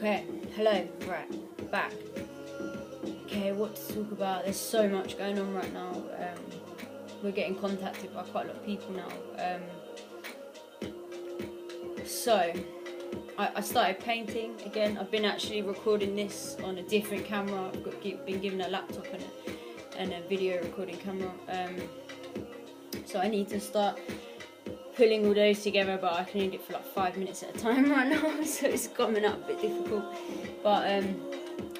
Okay, hello, right, back. Okay, what to talk about? There's so much going on right now. We're getting contacted by quite a lot of people now. So, I started painting again. I've been actually recording this on a different camera. I've been given a laptop and a video recording camera. So I need to start pulling all those together, but I can only do it for like 5 minutes at a time right now, so it's coming up a bit difficult. But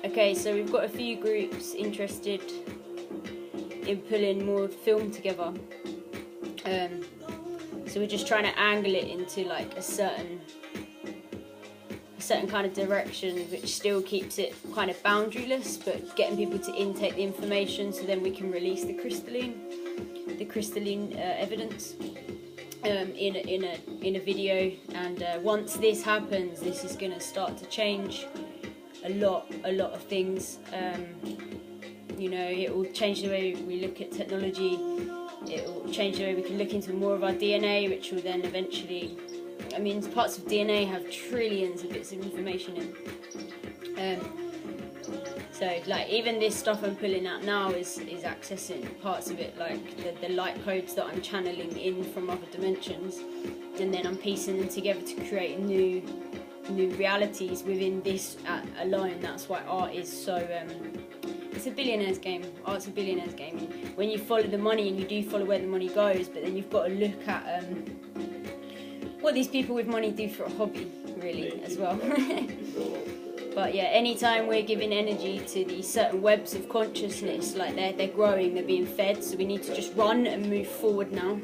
okay, so we've got a few groups interested in pulling more film together. So we're just trying to angle it into like a certain kind of direction, which still keeps it kind of boundaryless, but getting people to intake the information so then we can release the crystalline evidence in a video. And once this happens, this is going to start to change a lot of things. You know, it will change the way we look at technology. It will change the way we can look into more of our DNA, which will then eventually, I mean, parts of DNA have trillions of bits of information in. So, like, even this stuff I'm pulling out now is accessing parts of it, like the light codes that I'm channeling in from other dimensions, and then I'm piecing them together to create new realities within this alone. That's why art is so. It's a billionaire's game. Art's a billionaire's game. And when you follow the money, and you do follow where the money goes, but then you've got to look at what these people with money do for a hobby, really, as well. But yeah, anytime we're giving energy to these certain webs of consciousness, like they're growing, they're being fed, so we need to just run and move forward now.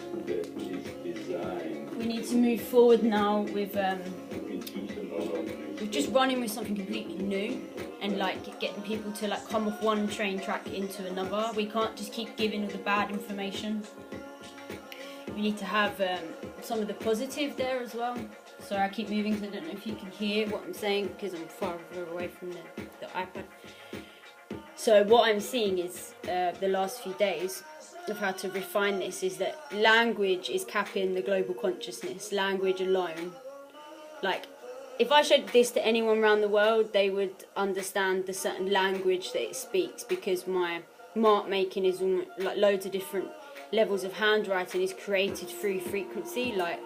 We need to move forward now with just running with something completely new, and like getting people to like come off one train track into another. We can't just keep giving all the bad information. We need to have some of the positive there as well. Sorry, I keep moving because I don't know if you can hear what I'm saying because I'm far away from the iPad. So what I'm seeing is the last few days of how to refine this is that language is capping the global consciousness. Language alone. Like, if I showed this to anyone around the world, they would understand the certain language that it speaks, because my mark making is almost, like, loads of different levels of handwriting is created through frequency. Like,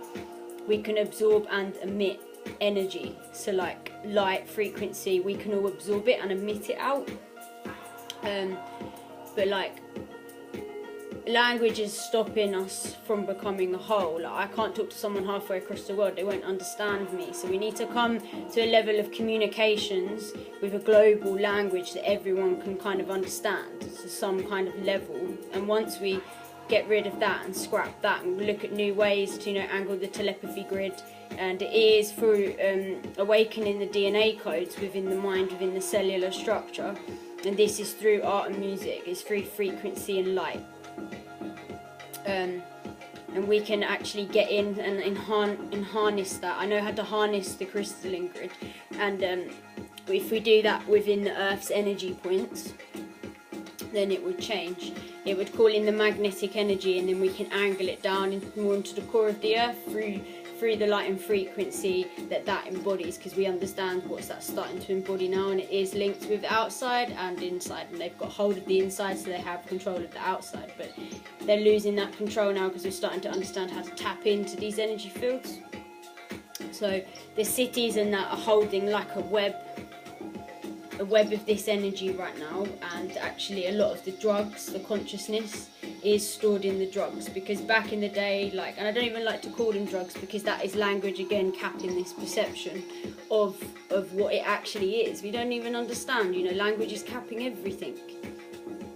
we can absorb and emit energy, so like light, frequency, we can all absorb it and emit it out. But like, language is stopping us from becoming a whole. Like, I can't talk to someone halfway across the world, they won't understand me. So we need to come to a level of communications with a global language that everyone can kind of understand, to some kind of level. And once we get rid of that and scrap that and look at new ways to, you know, angle the telepathy grid, and it is through awakening the DNA codes within the mind, within the cellular structure, and this is through art and music, it's through frequency and light. And we can actually get in and harness that. I know how to harness the crystalline grid, and if we do that within the Earth's energy points, then it would change. It would call in the magnetic energy, and then we can angle it down more into the core of the Earth through the light and frequency that embodies, because we understand what's that starting to embody now, and it is linked with outside and inside, and they've got hold of the inside, so they have control of the outside, but they're losing that control now because we're starting to understand how to tap into these energy fields. So the cities and that are holding like a web of this energy right now, and actually a lot of the drugs, the consciousness is stored in the drugs, because back in the day, like, and I don't even like to call them drugs because that is language again capping this perception of what it actually is. We don't even understand, you know, language is capping everything.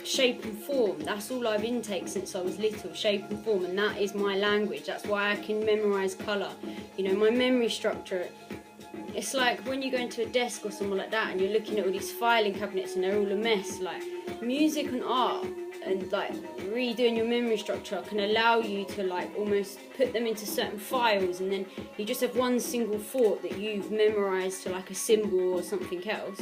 Shape and form, that's all I've intaked since I was little, shape and form, and that is my language. That's why I can memorize colour. You know, my memory structure, it's like when you go into a desk or something like that and you're looking at all these filing cabinets and they're all a mess. Like, music and art and like redoing your memory structure can allow you to like almost put them into certain files, and then you just have one single thought that you've memorized to like a symbol or something else,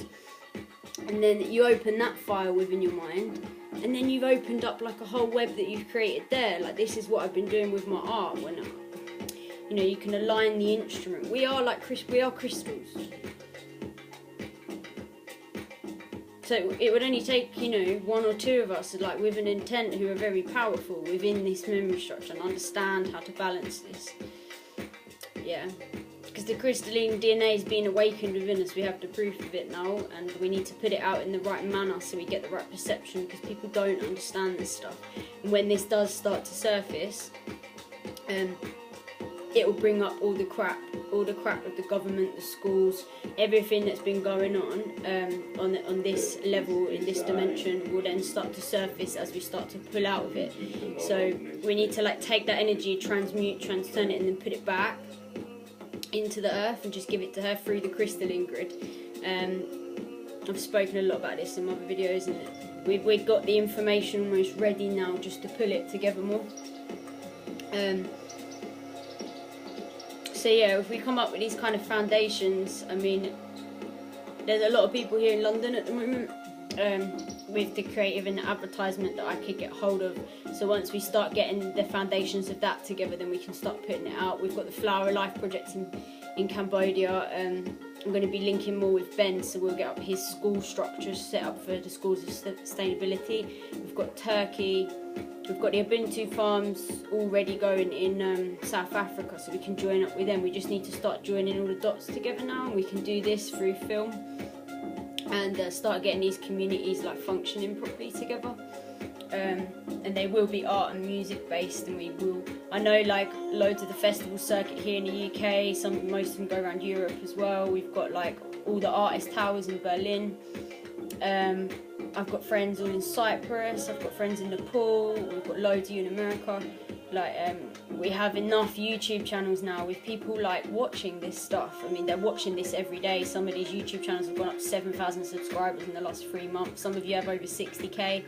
and then you open that file within your mind, and then you've opened up like a whole web that you've created there. Like, this is what I've been doing with my art. When, you know, you can align the instrument. We are like we are crystals. So it would only take, you know, 1 or 2 of us, like with an intent, who are very powerful within this memory structure and understand how to balance this. Yeah. Because the crystalline DNA is being awakened within us. We have the proof of it now, and we need to put it out in the right manner so we get the right perception, because people don't understand this stuff. And when this does start to surface, it will bring up all the crap of the government, the schools, everything that's been going on this level, in this dimension, will then start to surface as we start to pull out of it. So we need to like take that energy, transmute, transturn it, and then put it back into the earth and just give it to her through the crystalline grid. I've spoken a lot about this in my other videos, and we've got the information almost ready now, just to pull it together more. So yeah, if we come up with these kind of foundations, I mean, there's a lot of people here in London at the moment with the creative and the advertisement that I could get hold of. So once we start getting the foundations of that together, then we can start putting it out. We've got the Flower Life project in Cambodia. I'm going to be linking more with Ben, so we'll get up his school structures set up for the schools of sustainability. We've got Turkey. We've got the Ubuntu farms already going in South Africa, so we can join up with them. We just need to start joining all the dots together now, and we can do this through film and start getting these communities like functioning properly together. And they will be art and music based, and I know like loads of the festival circuit here in the UK, most of them go around Europe as well. We've got like all the artist towers in Berlin. I've got friends all in Cyprus, I've got friends in Nepal, we've got loads of you in America. Like we have enough YouTube channels now with people like watching this stuff. I mean, they're watching this every day. Some of these YouTube channels have gone up to 7,000 subscribers in the last 3 months. Some of you have over 60k.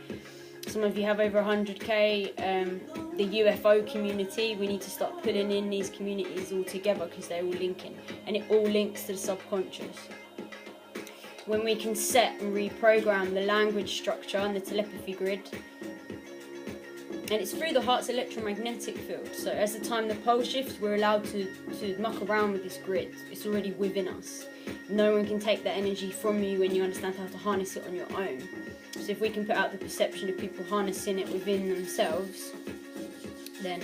Some of you have over 100k. The UFO community, we need to start pulling in these communities all together, because they're all linking, and it all links to the subconscious. When we can set and reprogram the language structure and the telepathy grid, and it's through the heart's electromagnetic field. So as the time the pole shifts, we're allowed to muck around with this grid. It's already within us. No one can take that energy from you when you understand how to harness it on your own. So if we can put out the perception of people harnessing it within themselves, then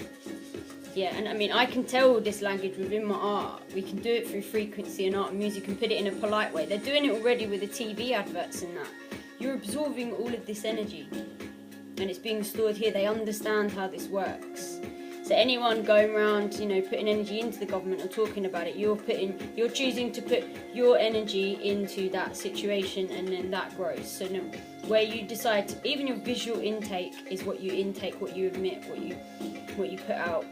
yeah. And I mean, I can tell this language within my art. We can do it through frequency and art and music, and put it in a polite way. They're doing it already with the TV adverts and that. You're absorbing all of this energy, and it's being stored here. They understand how this works. So anyone going around, you know, putting energy into the government or talking about it, you're choosing to put your energy into that situation, and then that grows. So no, where you decide to, even your visual intake is what you intake, what you emit, what you put out.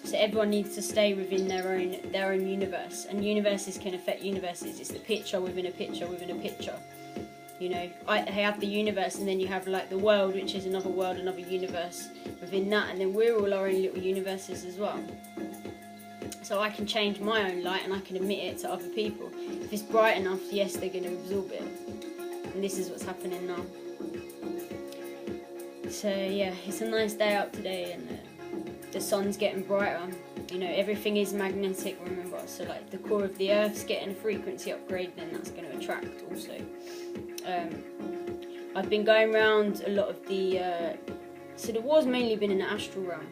So everyone needs to stay within their own universe, and universes can affect universes. It's the picture within a picture within a picture. You know, I have the universe, and then you have like the world, which is another world, another universe within that, and then we're all our own little universes as well. So I can change my own light, and I can emit it to other people. If it's bright enough, yes, they're going to absorb it, and this is what's happening now. So yeah, it's a nice day out today, and the sun's getting brighter. You know, everything is magnetic, remember. So like the core of the earth's getting a frequency upgrade, then that's going to attract also. I've been going around a lot of the so the war's mainly been in the astral realm,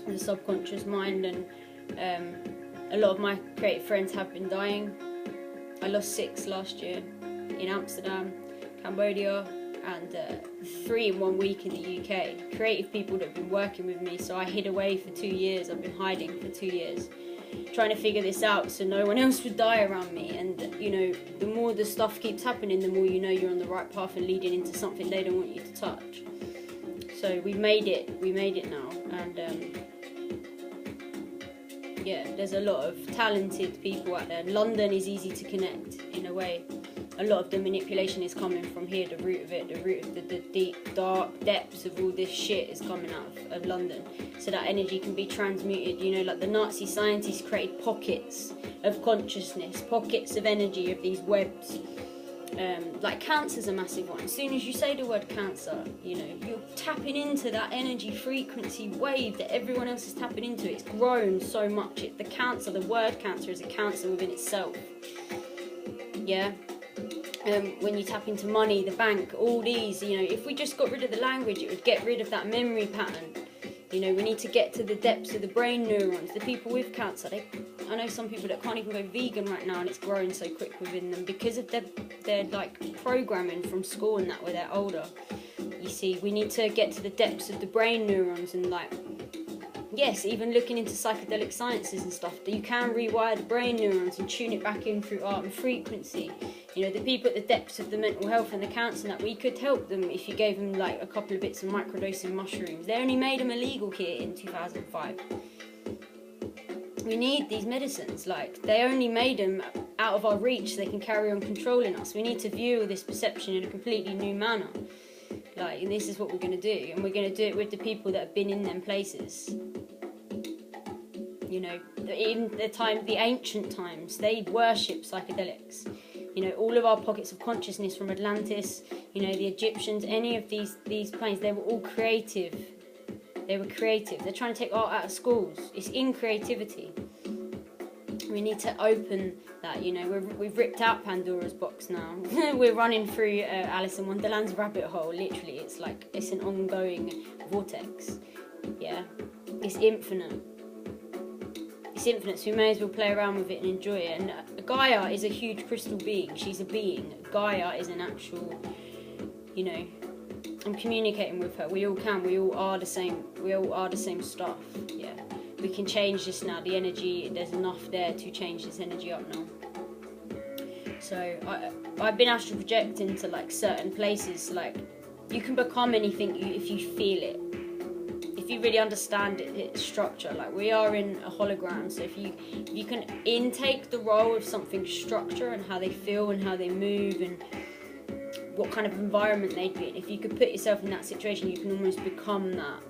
the subconscious mind, and a lot of my creative friends have been dying. I lost 6 last year in Amsterdam, Cambodia, and 3 in 1 week in the UK. Creative people that have been working with me, so I hid away for 2 years. I've been hiding for 2 years, trying to figure this out so no one else would die around me. And you know, the more the stuff keeps happening, the more you know you're on the right path and leading into something they don't want you to touch. So we made it now, and yeah, there's a lot of talented people out there. London is easy to connect in a way. A lot of the manipulation is coming from here. The root of it, the root of the deep, dark depths of all this shit is coming out of London. So that energy can be transmuted. You know, like the Nazi scientists created pockets of consciousness, pockets of energy of these webs. Like cancer's a massive one. As soon as you say the word cancer, you know, you're tapping into that energy frequency wave that everyone else is tapping into. It's grown so much. The word cancer is a cancer within itself. Yeah. when you tap into money, the bank, all these, you know, if we just got rid of the language, it would get rid of that memory pattern. You know, we need to get to the depths of the brain neurons. The people with cancer, I know some people that can't even go vegan right now, and it's growing so quick within them because of their like programming from school and that, where they're older. You see, we need to get to the depths of the brain neurons, and like, yes, even looking into psychedelic sciences and stuff, that you can rewire the brain neurons and tune it back in through art and frequency. You know, the people at the depths of the mental health and the cancer, that we could help them if you gave them like a couple of bits of microdosing mushrooms. They only made them illegal here in 2005. We need these medicines, like, they only made them out of our reach so they can carry on controlling us. We need to view this perception in a completely new manner. Like, and this is what we're going to do, and we're going to do it with the people that have been in them places. You know, in the ancient times, they worshipped psychedelics. You know, all of our pockets of consciousness from Atlantis, you know, the Egyptians, any of these planes, they were all creative. They were creative. They're trying to take art out of schools. It's in creativity. We need to open that, you know. We've ripped out Pandora's box now. We're running through Alice in Wonderland's rabbit hole, literally. It's like, it's an ongoing vortex. Yeah. It's infinite. It's infinite, so we may as well play around with it and enjoy it. And Gaia is a huge crystal being. She's a being. Gaia is an actual, you know, I'm communicating with her. We all can. We all are the same. We all are the same stuff. Yeah. We can change this now. The energy, there's enough there to change this energy up now. So I've been astral projecting to like certain places. Like, you can become anything if you feel it. If you really understand its structure. Like, we are in a hologram, so if you can intake the role of something's structure and how they feel and how they move and what kind of environment they'd be in, if you could put yourself in that situation, you can almost become that.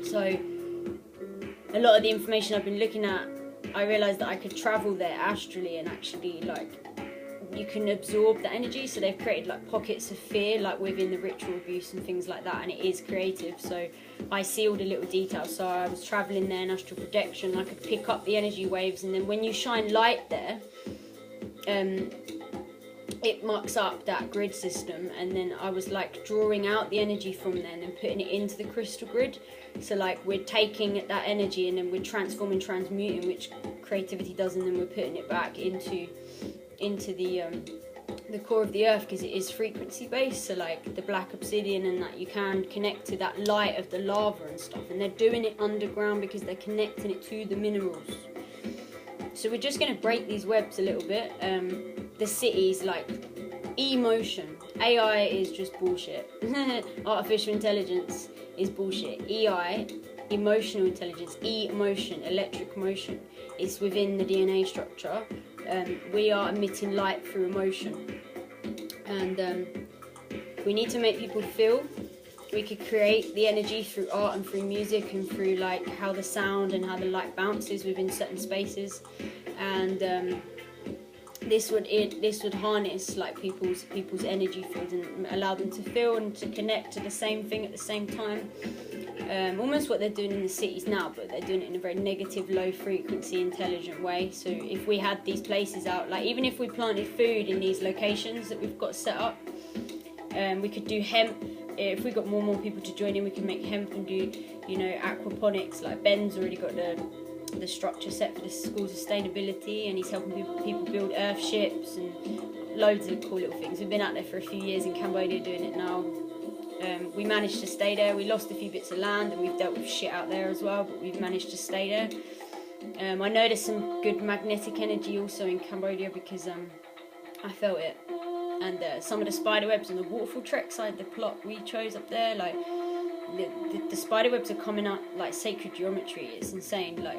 So a lot of the information I've been looking at, I realised that I could travel there astrally and actually, like, you can absorb the energy. So they've created like pockets of fear, like within the ritual abuse and things like that, and it is creative. So I see all the little details. So I was travelling there in astral projection, I could pick up the energy waves, and then when you shine light there, it mucks up that grid system, and then I was like drawing out the energy from there and then putting it into the crystal grid. So like, we're taking that energy and then we're transforming, transmuting, which creativity does, and then we're putting it back into the core of the earth, because it is frequency based. So like the black obsidian and that, you can connect to that light of the lava and stuff, and they're doing it underground because they're connecting it to the minerals. So we're just going to break these webs a little bit. The cities, like emotion, AI is just bullshit. Artificial intelligence is bullshit. EI, emotional intelligence, emotion, electric motion, is within the DNA structure. We are emitting light through emotion, and we need to make people feel. We could create the energy through art and through music and through like how the sound and how the light bounces within certain spaces, and this would harness like people's energy fields and allow them to feel and to connect to the same thing at the same time. Almost what they're doing in the cities now, but they're doing it in a very negative, low frequency, intelligent way. So if we had these places out, like even if we planted food in these locations that we've got set up, we could do hemp. If we got more and more people to join in, we can make hemp and do, you know, aquaponics. Like Ben's already got the structure set for the school sustainability, and he's helping people build earth ships and loads of cool little things. We've been out there for a few years in Cambodia doing it now. We managed to stay there. We lost a few bits of land and we've dealt with shit out there as well, but we've managed to stay there. I know there's some good magnetic energy also in Cambodia because I felt it. And some of the spider webs on the waterfall trek side, the plot we chose up there, like the spider webs are coming up like sacred geometry. It's insane. Like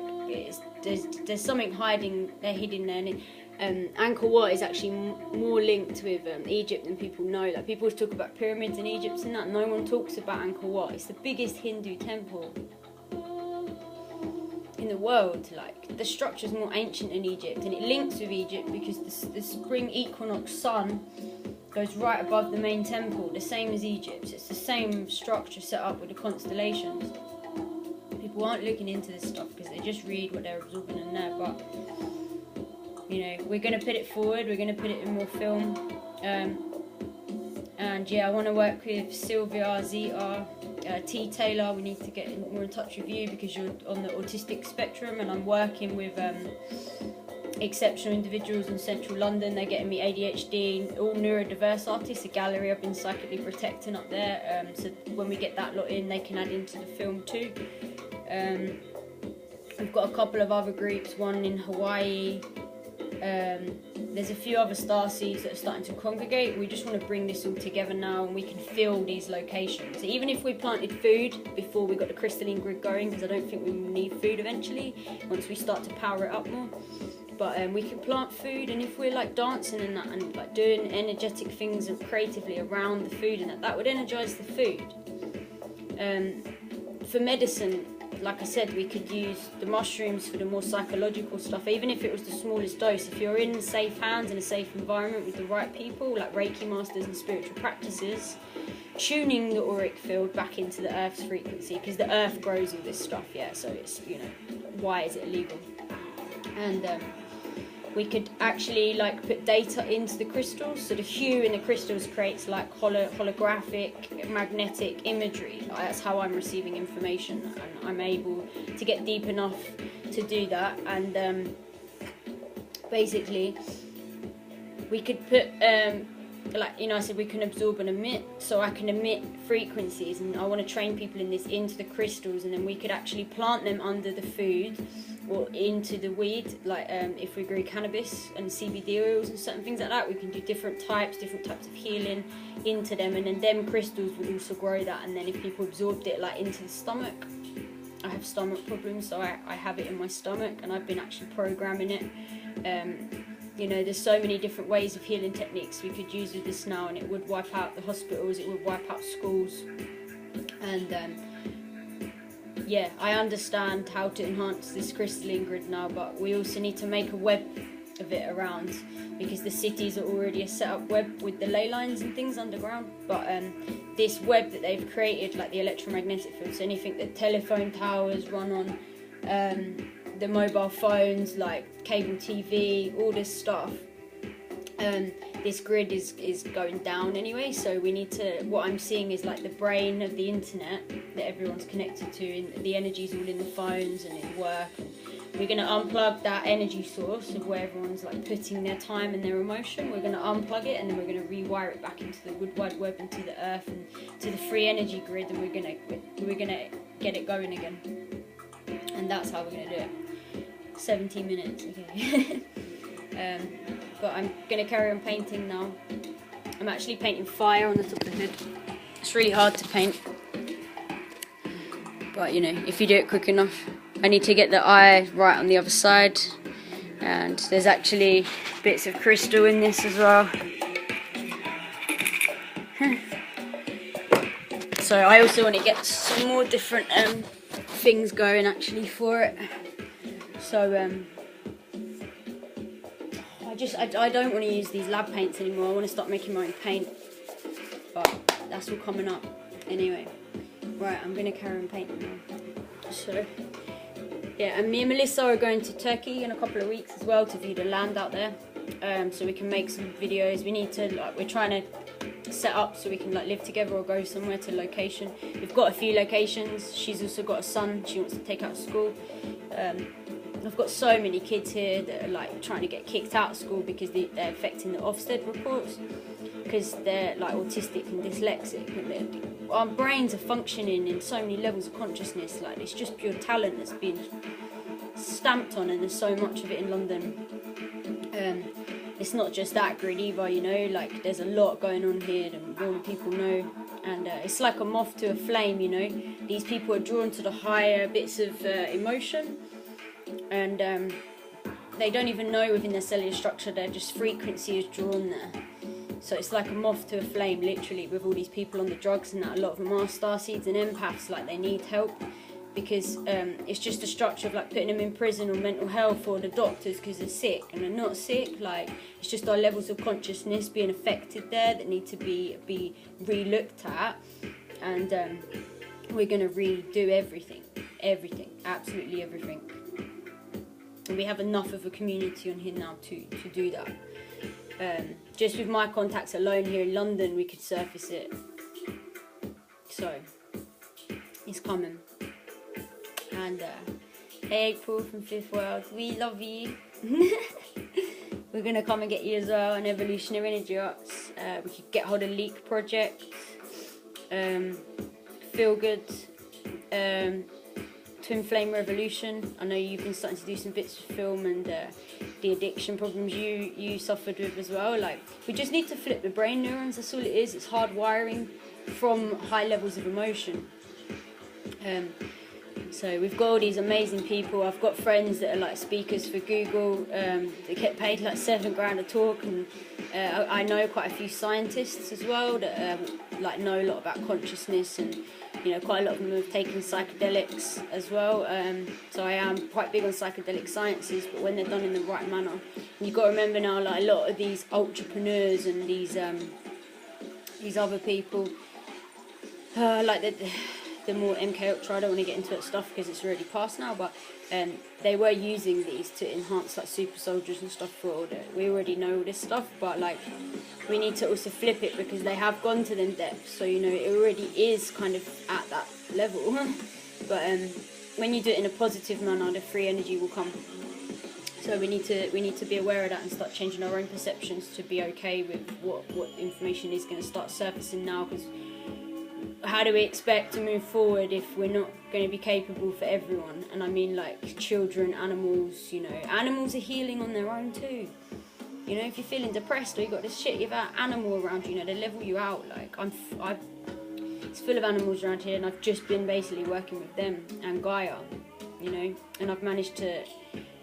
there's something hidden there. Angkor Wat is actually more linked with Egypt than people know. Like people always talk about pyramids in Egypt and that. No one talks about Angkor Wat. It's the biggest Hindu temple in the world. Like the structure is more ancient in Egypt, and it links with Egypt because the spring equinox sun goes right above the main temple, the same as Egypt. It's the same structure set up with the constellations. People aren't looking into this stuff because they just read what they're absorbing in there, but you know, we're going to put it forward, we're going to put it in more film, And yeah, I want to work with Sylvia, Zita, T. Taylor. We need to get more in touch with you because you're on the autistic spectrum, and I'm working with exceptional individuals in central London. They're getting me ADHD, all neurodiverse artists, a gallery I've been psychically protecting up there. So when we get that lot in, they can add into the film too. We've got a couple of other groups, one in Hawaii. There's a few other starseeds that are starting to congregate. We just want to bring this all together now, and we can fill these locations. So even if we planted food before we got the crystalline grid going, because I don't think we will need food eventually once we start to power it up more. But we can plant food, and if we're like dancing and that, and like doing energetic things and creatively around the food, and that would energize the food. For medicine, like I said, we could use the mushrooms for the more psychological stuff, even if it was the smallest dose. If you're in safe hands, in a safe environment with the right people, like Reiki masters and spiritual practices, tuning the auric field back into the Earth's frequency, because the Earth grows all this stuff, yeah, so it's, you know, why is it illegal? And we could actually like put data into the crystals, so the hue in the crystals creates like holographic magnetic imagery. That's how I'm receiving information, and I'm able to get deep enough to do that. And basically we could put like, you know, I said we can absorb and emit, so I can emit frequencies, and I want to train people in this into the crystals, and then we could actually plant them under the food or into the weed, like if we grew cannabis and CBD oils and certain things like that, we can do different types of healing into them, and then them crystals would also grow that. And then if people absorbed it like into the stomach, I have stomach problems, so I have it in my stomach, and I've been actually programming it. You know, there's so many different ways of healing techniques we could use with this now, and it would wipe out the hospitals, it would wipe out schools. And yeah, I understand how to enhance this crystalline grid now, but we also need to make a web of it around, because the cities are already a set up web with the ley lines and things underground. But this web that they've created, like the electromagnetic field, so anything that telephone towers run on, the mobile phones, like cable TV, all this stuff, this grid is going down anyway, so we need to, what I'm seeing is like the brain of the internet that everyone's connected to, and the energy's all in the phones and in work. We're going to unplug that energy source of where everyone's like putting their time and their emotion. We're going to unplug it, and then we're going to rewire it back into the wood wide web, into the earth, and to the free energy grid, and we're going to get it going again. And that's how we're going to do it. 17 minutes, okay. But I'm going to carry on painting now. I'm actually painting fire on the top of the hood. It's really hard to paint, but you know, if you do it quick enough. I need to get the eye right on the other side, and there's actually bits of crystal in this as well. So I also want to get some more different things going actually for it. So I don't want to use these lab paints anymore. I want to start making my own paint, but that's all coming up anyway. Right, I'm going to carry on painting now. So yeah, and me and Melissa are going to Turkey in a couple of weeks as well to view the land out there, so we can make some videos. We need to, like, we're trying to set up so we can like live together or go somewhere to location. We've got a few locations. She's also got a son she wants to take out of school. I've got so many kids here that are like trying to get kicked out of school because they're affecting the Ofsted reports, because they're like autistic and dyslexic, and our brains are functioning in so many levels of consciousness. Like, it's just pure talent that's been stamped on, and there's so much of it in London. It's not just that grid either, you know, like there's a lot going on here that more people know, and it's like a moth to a flame, you know. These people are drawn to the higher bits of emotion, and they don't even know within their cellular structure, their just frequency is drawn there. So it's like a moth to a flame, literally, with all these people on the drugs and that. A lot of them are starseeds and empaths, like they need help, because it's just a structure of like putting them in prison or mental health or the doctors because they're sick, and they're not sick. Like, it's just our levels of consciousness being affected there that need to be re-looked at, and we're going to redo everything, absolutely everything. And we have enough of a community on here now to do that. Just with my contacts alone here in London, we could surface it. So it's coming. And hey April from Fifth World, we love you. We're gonna come and get you as well, an Evolutionary Energy Arts. We could get hold of Leak Project, Feel Good, Twin Flame Revolution. I know you've been starting to do some bits of film, and the addiction problems you suffered with as well. Like, we just need to flip the brain neurons. That's all it is. It's hardwiring from high levels of emotion. So we've got all these amazing people. I've got friends that are like speakers for Google. They get paid like $7,000 a talk, and I know quite a few scientists as well that like know a lot about consciousness, and you know, quite a lot of them have taken psychedelics as well. So I am quite big on psychedelic sciences, but when they're done in the right manner. And you've got to remember now, like, a lot of these entrepreneurs and these other people, like the more MK Ultra, I don't want to get into that stuff because it's already past now, but they were using these to enhance like super soldiers and stuff for all that. We already know all this stuff, but like, we need to also flip it because they have gone to them depths, so you know, it already is kind of at that level. But when you do it in a positive manner, the free energy will come. So we need to be aware of that and start changing our own perceptions to be okay with what information is going to start surfacing now, because how do we expect to move forward if we're not going to be capable for everyone? And I mean, like, children, animals, you know, animals are healing on their own too. You know, if you're feeling depressed or you've got this shit, you've got an animal around you, you know, they level you out. Like, it's full of animals around here, and I've just been basically working with them and Gaia, you know, and I've managed to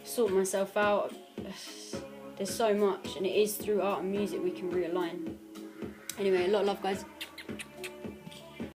sort myself out. There's so much, and it is through art and music we can realign. Anyway, a lot of love, guys.